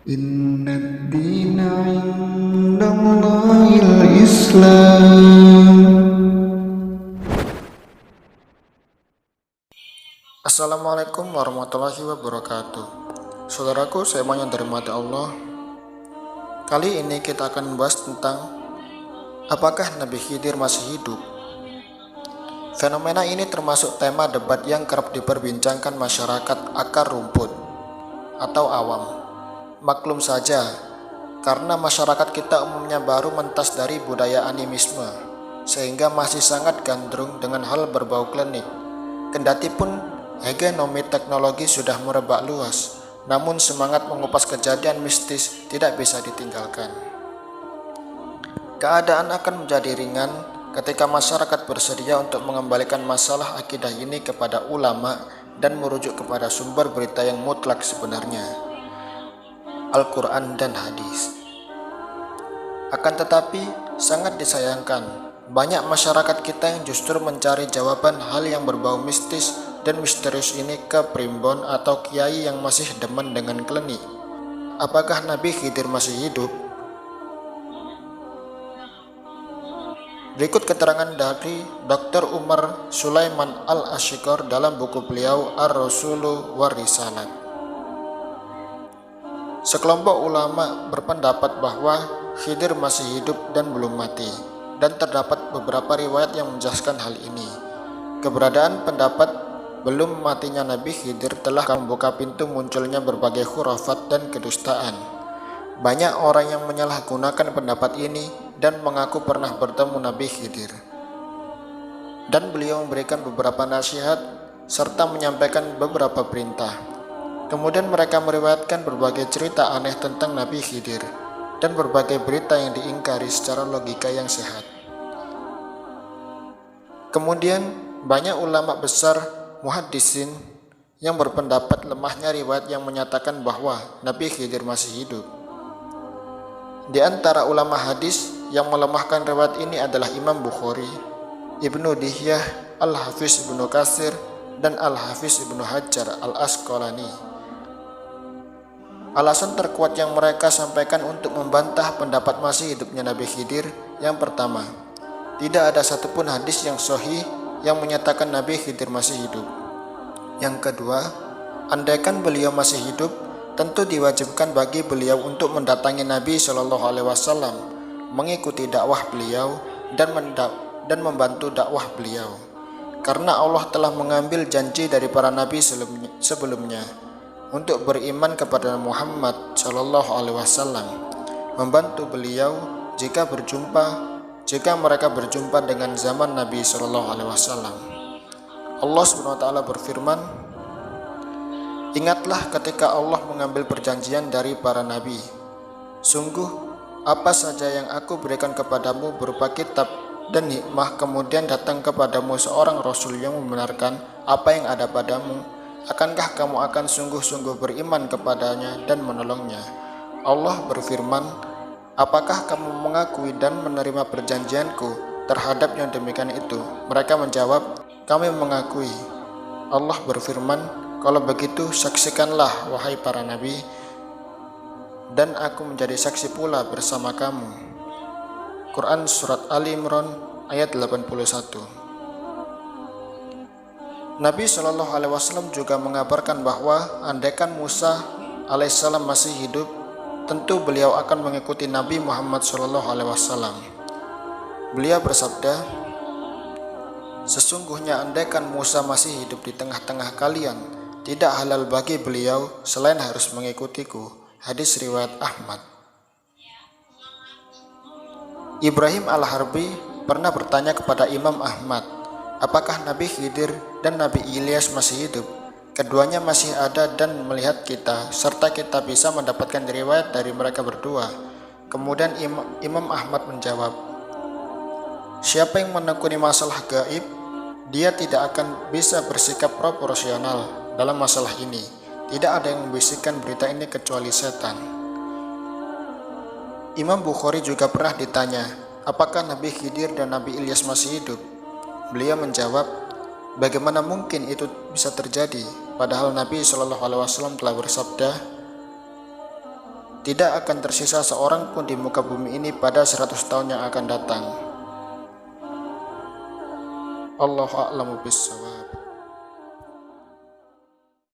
Inna dina indallahil Islam. Assalamualaikum warahmatullahi wabarakatuh. Saudaraku, saya yang dirahmati Allah. Kali ini kita akan membahas tentang apakah Nabi Khidir masih hidup. Fenomena ini termasuk tema debat yang kerap diperbincangkan masyarakat akar rumput atau awam. Maklum saja, karena masyarakat kita umumnya baru mentas dari budaya animisme, sehingga masih sangat gandrung dengan hal berbau klinik. Kendati pun hegemoni teknologi sudah merebak luas, namun semangat mengupas kejadian mistis tidak bisa ditinggalkan. Keadaan akan menjadi ringan ketika masyarakat bersedia untuk mengembalikan masalah akidah ini kepada ulama dan merujuk kepada sumber berita yang mutlak sebenarnya, Al-Quran dan hadis. Akan tetapi, sangat disayangkan, banyak masyarakat kita yang justru mencari jawaban hal yang berbau mistis dan misterius ini ke primbon atau kiai yang masih demen dengan klinik. Apakah Nabi Khidir masih hidup? Berikut keterangan dari Dr. Umar Sulaiman Al-Ashqar dalam buku beliau Ar-Rasulu war Risalat. Sekelompok ulama berpendapat bahwa Khidir masih hidup dan belum mati, dan terdapat beberapa riwayat yang menjelaskan hal ini. Keberadaan pendapat belum matinya Nabi Khidir telah membuka pintu munculnya berbagai khurafat dan kedustaan. Banyak orang yang menyalahgunakan pendapat ini dan mengaku pernah bertemu Nabi Khidir. Dan beliau memberikan beberapa nasihat serta menyampaikan beberapa perintah. Kemudian mereka meriwayatkan berbagai cerita aneh tentang Nabi Khidir dan berbagai berita yang diingkari secara logika yang sehat. Kemudian banyak ulama besar muhaddisin yang berpendapat lemahnya riwayat yang menyatakan bahwa Nabi Khidir masih hidup. Di antara ulama hadis yang melemahkan riwayat ini adalah Imam Bukhari, Ibnu Dihyah, Al-Hafiz Ibnu Katsir, dan Al-Hafiz Ibnu Hajar Al-Asqalani. Alasan terkuat yang mereka sampaikan untuk membantah pendapat masih hidupnya Nabi Khidir, yang pertama, tidak ada satupun hadis yang sahih yang menyatakan Nabi Khidir masih hidup. Yang kedua, andaikan beliau masih hidup, tentu diwajibkan bagi beliau untuk mendatangi Nabi Shallallahu Alaihi Wasallam, mengikuti dakwah beliau dan membantu dakwah beliau. Karena Allah telah mengambil janji dari para nabi sebelumnya untuk beriman kepada Muhammad Shallallahu Alaihi Wasallam, membantu beliau jika mereka berjumpa dengan zaman Nabi Shallallahu Alaihi Wasallam. Allah Subhanahu Wa Taala berfirman, ingatlah ketika Allah mengambil perjanjian dari para nabi. Sungguh, apa saja yang aku berikan kepadamu berupa kitab dan hikmah, kemudian datang kepadamu seorang Rasul yang membenarkan apa yang ada padamu, akankah kamu akan sungguh-sungguh beriman kepadanya dan menolongnya? Allah berfirman, apakah kamu mengakui dan menerima perjanjianku terhadap yang demikian itu? Mereka menjawab, kami mengakui. Allah berfirman, kalau begitu saksikanlah wahai para nabi, dan aku menjadi saksi pula bersama kamu. Quran Surat Ali Imran ayat 81. Nabi Shallallahu Alaihi Wasallam juga mengabarkan bahwa andaikan Musa alaihissalam masih hidup, tentu beliau akan mengikuti Nabi Muhammad Shallallahu Alaihi Wasallam. Beliau bersabda, sesungguhnya andaikan Musa masih hidup di tengah-tengah kalian, tidak halal bagi beliau selain harus mengikutiku. Hadis riwayat Ahmad. Ibrahim Al-Harbi pernah bertanya kepada Imam Ahmad, apakah Nabi Khidir dan Nabi Ilyas masih hidup? Keduanya masih ada dan melihat kita, serta kita bisa mendapatkan riwayat dari mereka berdua. Kemudian Imam Ahmad menjawab, siapa yang menekuni masalah gaib, dia tidak akan bisa bersikap proporsional dalam masalah ini. Tidak ada yang membisikkan berita ini kecuali setan. Imam Bukhari juga pernah ditanya, apakah Nabi Khidir dan Nabi Ilyas masih hidup? Beliau menjawab, bagaimana mungkin itu bisa terjadi? Padahal Nabi Shallallahu Alaihi Wasallam telah bersabda, Tidak akan tersisa seorang pun di muka bumi ini pada 100 tahun yang akan datang. Allahu a'lamu bissawab.